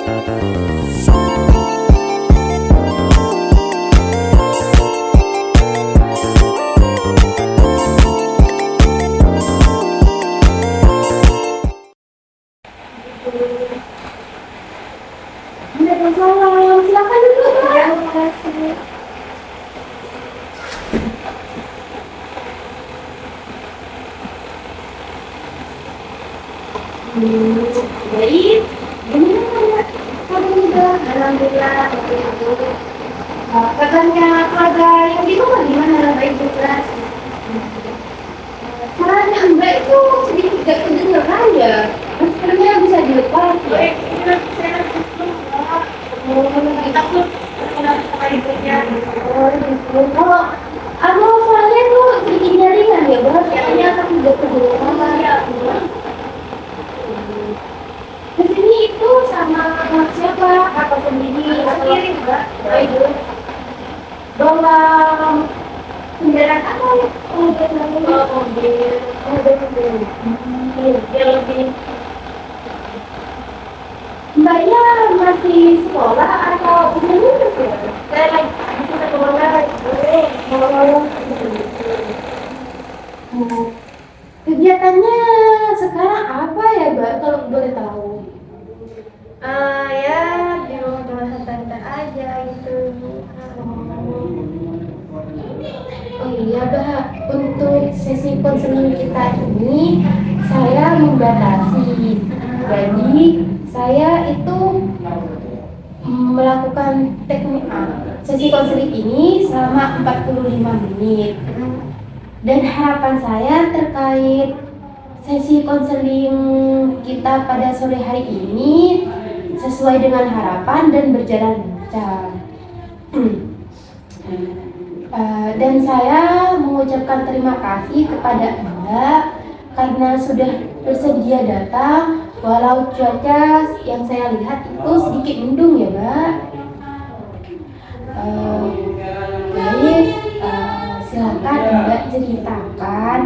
Waalaikumsalam. Silakan duduk, Pak. Ya, makasih. Baik. Gimana kabarnya? Alhamdulillah. Kabarnya keluarga yang di rumah gimana? Baik juga. Suaranya Mbak itu sedikit gak kedengeran ya. Sebenarnya bisa dilepas. Baik, saya takut sama ibunya. Oh, gitu. Kalau soalnya tuh sedikit jaringan ya, Mbak. Kayaknya aku udah kedengeran. Ya, di sini itu sama siapa? Apa sendiri? Sendiri, Mbak. Baik. Bawa kendaraan apa ya? Mobil. Dia lebih. Mbaknya masih sekolah atau udah lulus ya? Saya lagi masih sekolah. Kegiatannya sekarang apa ya, Mbak? Kalau boleh tahu? Ya di rumah santai aja itu. Oh iya, Mbak. Untuk sesi konseling kita ini saya membatasi. Jadi saya itu melakukan teknik sesi konseling ini selama 45 menit. Dan harapan saya terkait sesi konseling kita pada sore hari ini sesuai dengan harapan dan berjalan lancar. Dan saya mengucapkan terima kasih kepada Mbak karena sudah bersedia datang walau cuaca yang saya lihat itu sedikit mendung ya, Mbak. Baik, silakan Mbak ceritakan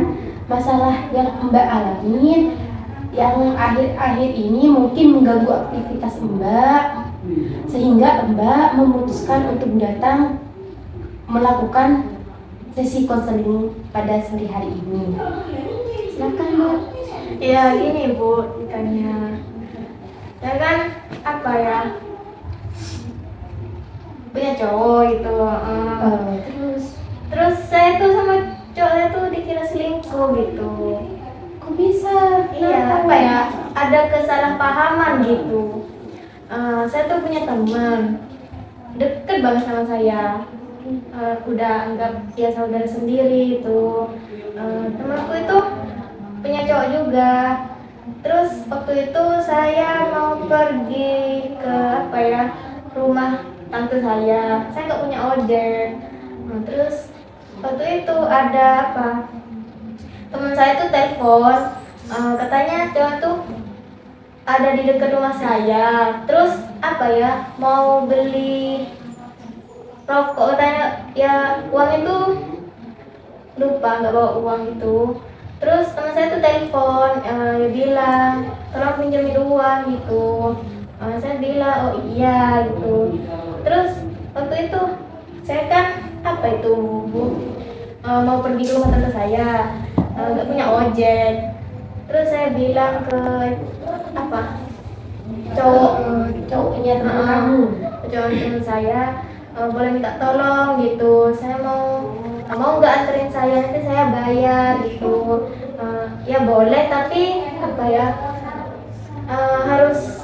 masalah yang Mbak alami yang akhir-akhir ini mungkin mengganggu aktivitas Mbak sehingga Mbak memutuskan untuk datang melakukan sesi konseling pada sore hari ini. Silakan, Mbak. Ya gini Bu, ditanya. Ya kan apa ya? Punya cowok itu. Terus saya tuh sama cowoknya tuh dikira selingkuh gitu. Kok bisa? Iya, apa ya? Ada kesalahpahaman gitu. Saya tuh punya teman deket banget sama saya. Udah anggap dia saudara sendiri itu. Temanku itu punya cowok juga. Terus waktu itu saya mau pergi ke apa ya, rumah tante saya nggak punya ojek. Terus waktu itu ada apa, teman saya tuh telepon, katanya cowok tuh ada di dekat rumah saya. Terus apa ya, mau beli rokok, katanya ya uang itu lupa, nggak bawa uang itu. Terus teman saya tuh telepon, dia bilang tolong pinjemin uang gitu. Saya bilang oh iya gitu. Terus waktu itu saya kan apa itu Bu, mau pergi ke rumah tante saya, nggak punya ojek. Terus saya bilang ke apa, cowoknya teman kamu. cowok teman saya, boleh minta tolong gitu, saya mau nggak anterin saya, nanti saya bayar gitu. Ya boleh, tapi apa ya, harus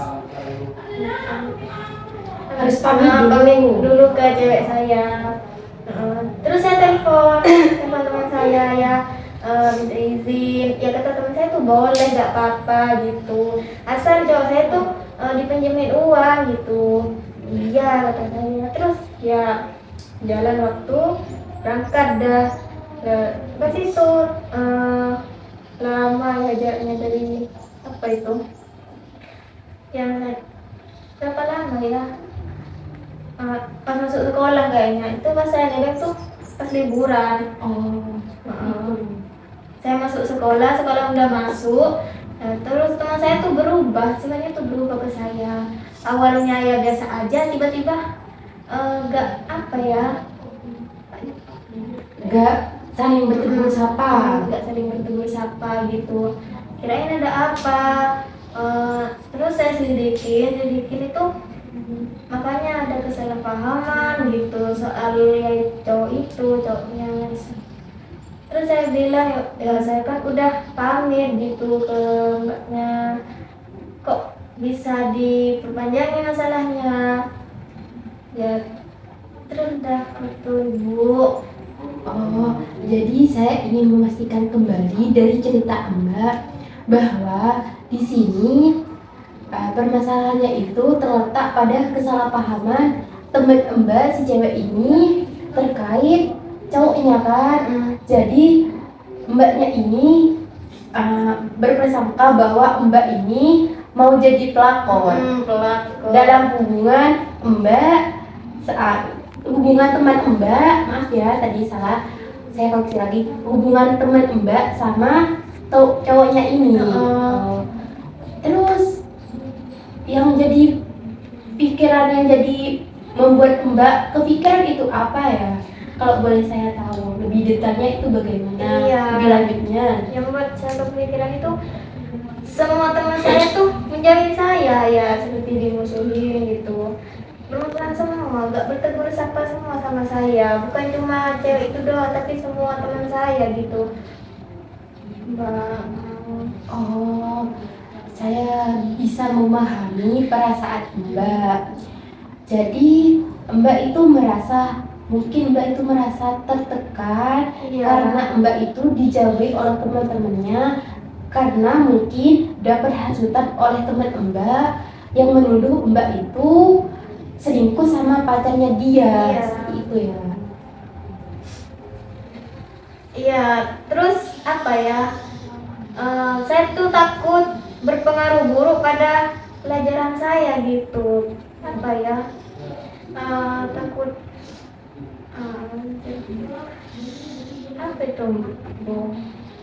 pamit dulu ke cewek saya. Terus saya telepon teman saya ya, minta izin. Ya kata teman saya tuh boleh, nggak apa-apa gitu, asal cowok saya tuh dipinjemin uang gitu. Iya kata saya. Terus ya jalan waktu, berangkat dah ke situ. Lama ya jaraknya dari apa itu, yang berapa lama ya, pas masuk sekolah kayaknya. Itu pas saya nebeng tuh pas liburan. Saya masuk sekolah udah masuk. Terus teman saya tuh berubah, sebenarnya tuh berubah ke saya. awalnya ya biasa aja, tiba-tiba nggak apa ya, Gak saling bertegur sapa. nggak saling bertegur sapa gitu. Kirain ada apa. Terus saya selidikin itu, makanya ada kesalahpahaman gitu soal yang cowoknya. Terus saya bilang, ya saya kan udah pamit gitu ke mbaknya, kok bisa diperpanjangin masalahnya ya. Terus udah gitu ibu. Oh, jadi saya ingin memastikan kembali dari cerita Mbak bahwa di sini permasalahannya itu terletak pada kesalahpahaman teman Mbak si cewek ini terkait cowoknya kan. Jadi Mbaknya ini berprasangka bahwa Mbak ini mau jadi pelakon dalam hubungan Mbak saat hubungan teman Mbak, maaf ya tadi salah, saya koreksi lagi, hubungan teman Mbak sama cowoknya ini. Terus yang jadi pikiran yang jadi membuat Mbak kepikiran itu apa ya? Kalau boleh saya tahu lebih detailnya itu bagaimana? Iya. Lebih lanjutnya. Yang membuat saya kepikiran itu, semua teman saya tuh menjauhi saya ya, seperti dimusuhin gitu. Bermusuhan semua, gak bertegur sapa semua sama saya. Bukan cuma cewek itu doang, tapi semua teman saya gitu, Mbak. Oh, saya bisa memahami perasaan Mbak. Jadi Mbak itu mungkin Mbak itu merasa tertekan. Iya. Karena Mbak itu dijauhi oleh teman-temannya, karena mungkin dapat hasutan oleh teman Mbak yang menuduh Mbak itu selingkuh sama pacarnya dia. Iya. Seperti itu ya. Iya, terus apa ya? Saya tuh takut berpengaruh buruk pada pelajaran saya gitu. Apa ya? Takut apa itu, Bu?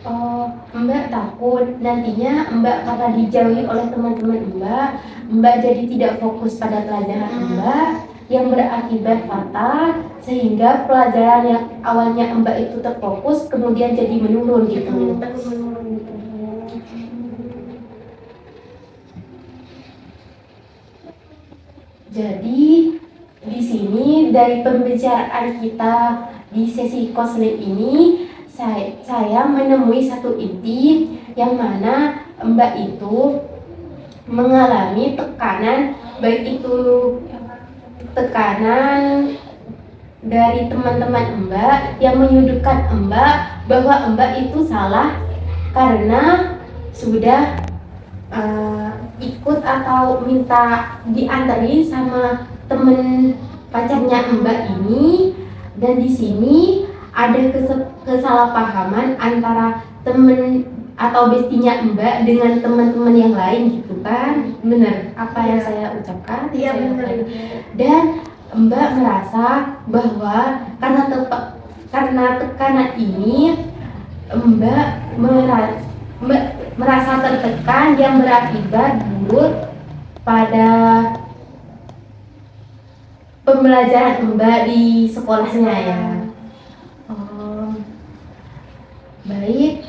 Oh, Mbak takut nantinya Mbak karena dijauhi oleh teman-teman Mbak jadi tidak fokus pada pelajaran Mbak yang berakibat fatal sehingga pelajaran yang awalnya Mbak itu terfokus kemudian jadi menurun gitu. Takut menurun gitu. Jadi di sini dari pembicaraan kita di sesi konseling ini saya menemui satu inti yang mana Mbak itu mengalami tekanan, baik itu tekanan dari teman-teman Mbak yang menyudutkan Mbak bahwa Mbak itu salah karena sudah ikut atau minta diantarin sama temen pacarnya Mbak ini, dan di sini ada kesalahpahaman antara temen atau bestinya Mbak dengan teman-teman yang lain gitu kan. Benar apa yang saya ucapkan? Iya, benar. Dan Mbak merasa bahwa karena tekanan ini Mbak merasa tertekan yang berakibat buruk pada pembelajaran Mbak di sekolahnya ya. Oh, baik.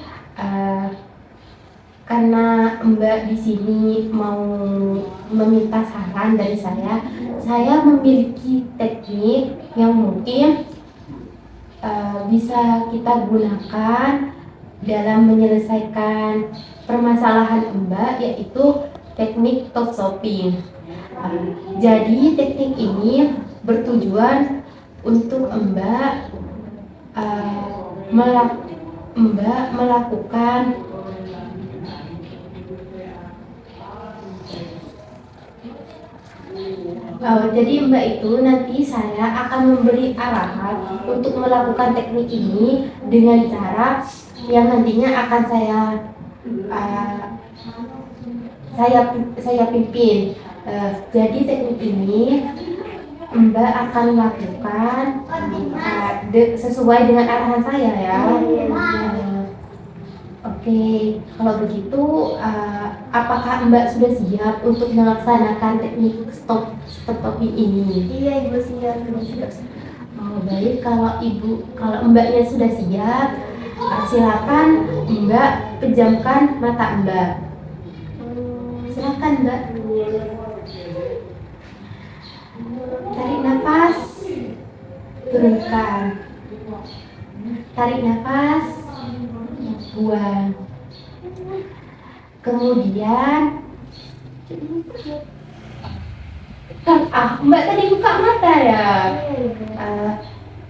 Karena Mbak di sini mau meminta saran dari saya memiliki teknik yang mungkin bisa kita gunakan dalam menyelesaikan permasalahan Mbak, yaitu teknik top shopping. Jadi teknik ini bertujuan untuk Mbak melakukan jadi Mbak itu nanti saya akan memberi arahan untuk melakukan teknik ini dengan cara yang nantinya akan saya pimpin. Jadi teknik ini Mbak akan lakukan sesuai dengan arahan saya ya. Oke, kalau begitu apakah Mbak sudah siap untuk melaksanakan teknik stop topi ini? Iya Ibu, siap. Oh, baik, kalau Mbaknya sudah siap, silakan Mbak pejamkan mata Mbak. Silakan Mbak. Tarik nafas, turunkan. Tarik nafas, buang. Kemudian Mbak tadi buka mata ya.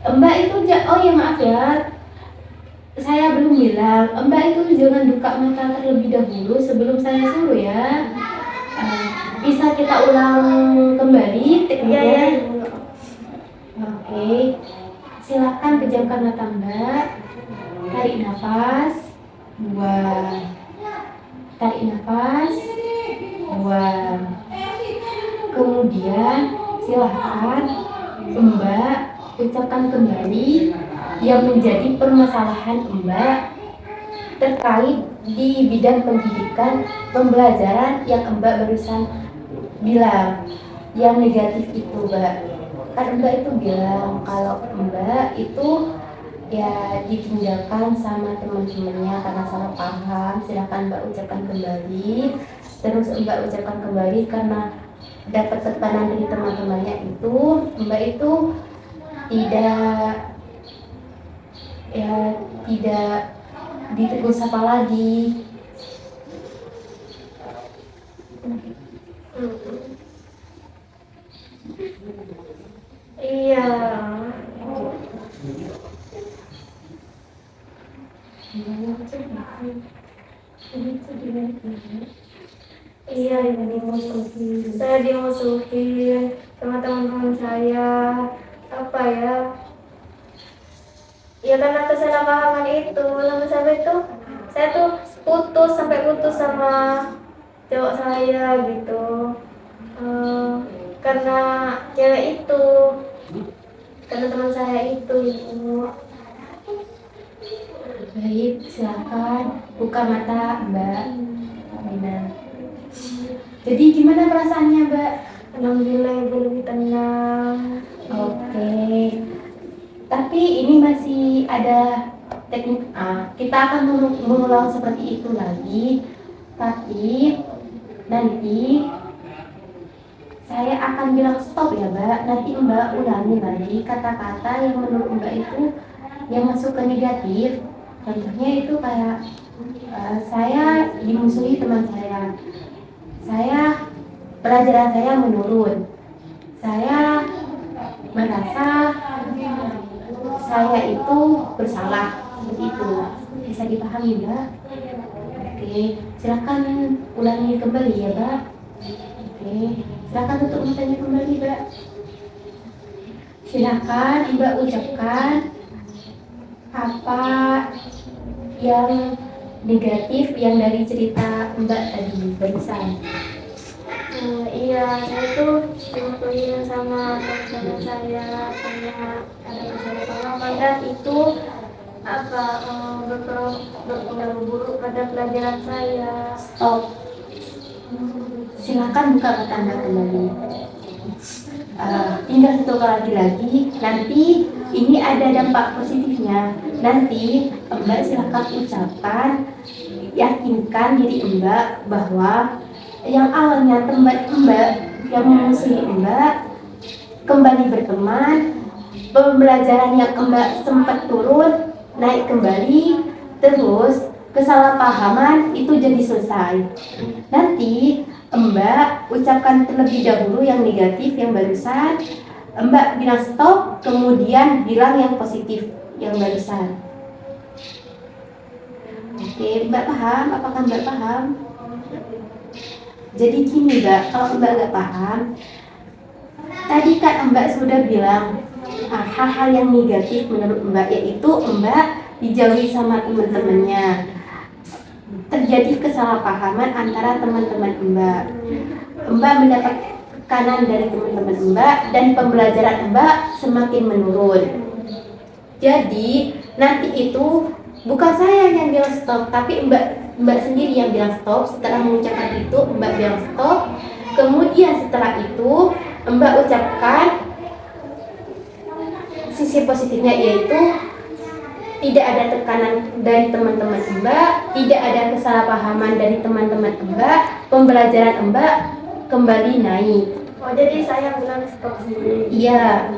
Mbak itu oh ya maaf ya, saya belum bilang. Mbak itu jangan buka mata terlebih dahulu sebelum saya suruh ya. Bisa kita ulang kembali tekniknya? Iya. Oke, silakan pejamkan mata Mbak. Tarik nafas, buang. Tarik nafas, buang. Kemudian silakan Mbak ucapkan kembali yang menjadi permasalahan Mbak terkait di bidang pendidikan pembelajaran yang Mbak barusan bilang, yang negatif itu Mbak. Kan Mbak itu bilang kalau Mbak itu ya ditinggalkan sama teman-temannya karena salah paham. Silakan Mbak ucapkan kembali. Terus Mbak ucapkan kembali karena dapat tekanan dari teman-temannya itu, Mbak itu tidak ditegur sapa lagi. Iya. Iya, ini dimusuhin. Saya dimusuhin sama teman-teman saya. Apa ya? Ya karena kesalahpahaman itu, sampai itu saya tuh sampai putus sama cowok saya gitu. Karena cewek itu, karena teman saya itu. Baik, silakan buka mata Mbak Amina. Jadi gimana perasaannya Mbak? Alhamdulillah Ibu lebih tenang. Oke. Tapi ini masih ada teknik kita akan mengulang seperti itu lagi. Tapi nanti saya akan bilang stop ya Mbak. Nanti Mbak ulangi lagi kata-kata yang menurut Mbak itu yang masuk ke negatif. Contohnya itu kayak saya dimusuhi teman saya, pelajaran saya menurun, saya merasa saya itu bersalah, seperti itu. Bisa dipahami Mbak? Oke, silakan ulangi kembali ya Mbak. Oke, silakan tutup matanya kembali Mbak. Silakan Mbak ucapkan apa yang negatif yang dari cerita Mbak tadi barusan. Iya, saya tuh dimusuhin sama teman-teman saya karena ada kesalahpahaman dan itu berpengaruh buruk pada pelajaran saya. Stop. Silakan buka mata Anda kembali. Tinggal satu lagi. Nanti ini ada dampak positifnya. Nanti Mbak silakan ucapkan, yakinkan diri Mbak bahwa yang awalnya tempat Mbak yang memusuhi Mbak kembali berteman, pembelajaran yang Mbak sempat turun naik kembali, terus kesalahpahaman itu jadi selesai. Nanti Mbak ucapkan terlebih dahulu yang negatif yang barusan, Mbak bilang stop, kemudian bilang yang positif yang barusan. Oke, Mbak paham? Apakah Mbak paham? Jadi gini Mbak, kalau Mbak nggak paham, tadi kan Mbak sudah bilang hal-hal yang negatif menurut Mbak, yaitu Mbak dijauhi sama teman-temannya, terjadi kesalahpahaman antara teman-teman Mbak mendapat tekanan dari teman-teman Mbak dan pembelajaran Mbak semakin menurun. Jadi nanti itu bukan saya yang bilang stop, tapi Mbak Mbak sendiri yang bilang stop. Setelah mengucapkan itu, Mbak bilang stop. Kemudian setelah itu Mbak ucapkan sisi positifnya, yaitu tidak ada tekanan dari teman-teman Mbak, tidak ada kesalahpahaman dari teman-teman Mbak, pembelajaran Mbak kembali naik. Oh, jadi saya bilang stop sendiri. Iya.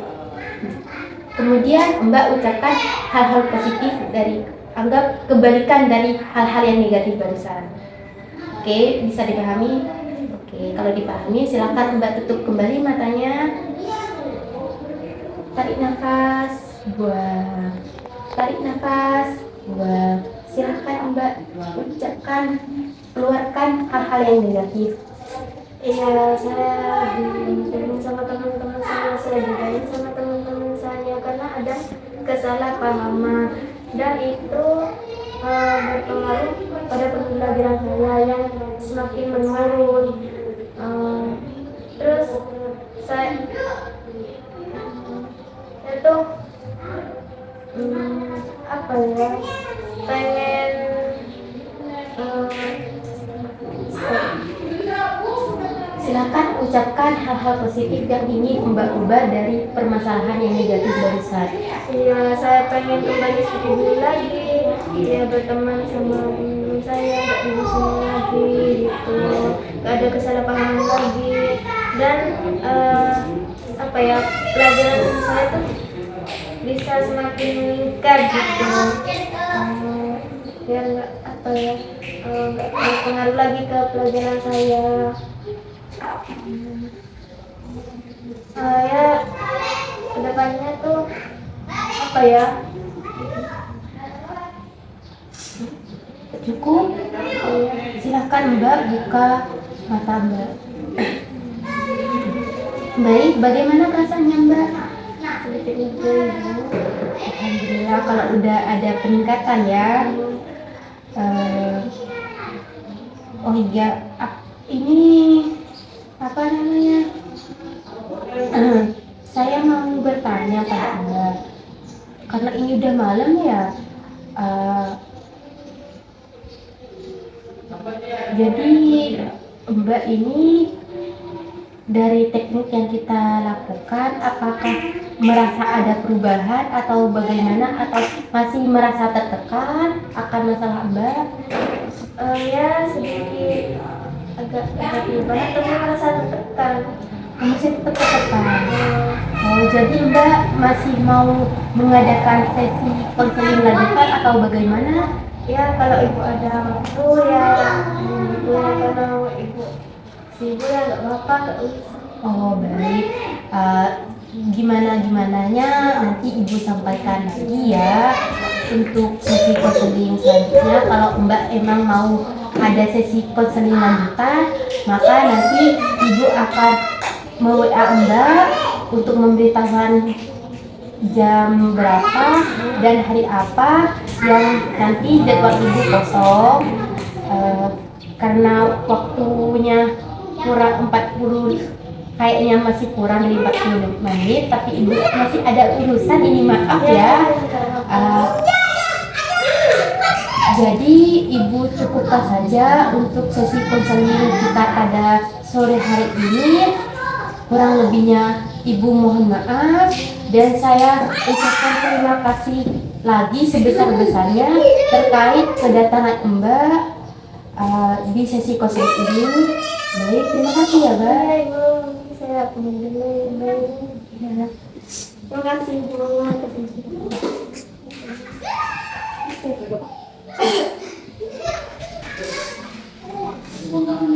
Kemudian Mbak ucapkan hal-hal positif dari, anggap kebalikan dari hal-hal yang negatif barusan. Oke, bisa dipahami? Oke, kalau dipahami silakan Mbak tutup kembali matanya. Tarik nafas, buang. Tarik nafas, buang. Silakan Mbak ucapkan, keluarkan hal-hal yang negatif. Iya, saya dibilangin sama teman-teman saya dibilangin sama teman-teman saya karena ada kesalahpahaman dan itu berpengaruh pada pembelajaran saya yang semakin menurun. Terus saya itu apa ya, pengen Silakan ucapkan hal-hal positif yang ingin Mbak ubah dari permasalahan yang negatif barusan. Iya, saya pengen kembali seperti dulu lagi, ya berteman sama teman saya, nggak dimusuhin lagi gitu, nggak ada kesalahpahaman lagi, dan apa ya, pelajaran saya tuh bisa semakin meningkat gitu, biar nggak apa ya, nggak berpengaruh lagi ke pelajaran saya. Ya kedepannya tuh apa ya, Cukup? Silakan Mbak buka mata Mbak. Baik, bagaimana perasaannya Mbak? sedikit itu ya. Alhamdulillah kalau udah ada peningkatan ya. Oh iya, ini apa namanya? Saya mau bertanya pada Mbak, karena ini udah malam ya. Jadi Mbak ini dari teknik yang kita lakukan, apakah merasa ada perubahan atau bagaimana, atau masih merasa tertekan akan masalah Mbak? Ya sedikit agak perubahan tapi merasa tertekan. Masih tetap tertekan. Oh, jadi Mbak masih mau mengadakan sesi konseling lanjutan atau bagaimana? Ya kalau ibu ada waktu ya ibu, ya kalau ibu sibuk ya nggak apa-apa, nggak usah. Oh baik, gimananya nanti Ibu sampaikan lagi ya untuk sesi konseling selanjutnya. Kalau Mbak emang mau ada sesi konseling lanjutan, maka nanti Ibu akan me-WA Mbak untuk memberitahukan jam berapa dan hari apa yang nanti jadwal Ibu kosong. Karena waktunya kurang 40, kayaknya masih kurang dari 40 menit, tapi Ibu masih ada urusan, ini maaf ya. Jadi Ibu cukupkan saja untuk sesi konseling kita pada sore hari ini. Kurang lebihnya Ibu mohon maaf, dan saya ucapkan terima kasih lagi sebesar-besarnya terkait kedatangan Mbak di sesi konseling ini. Baik, terima kasih ya Mbak. Ya ibu, saya punya dulu ibu. Ya. Terima kasih ibu. Terima kasih.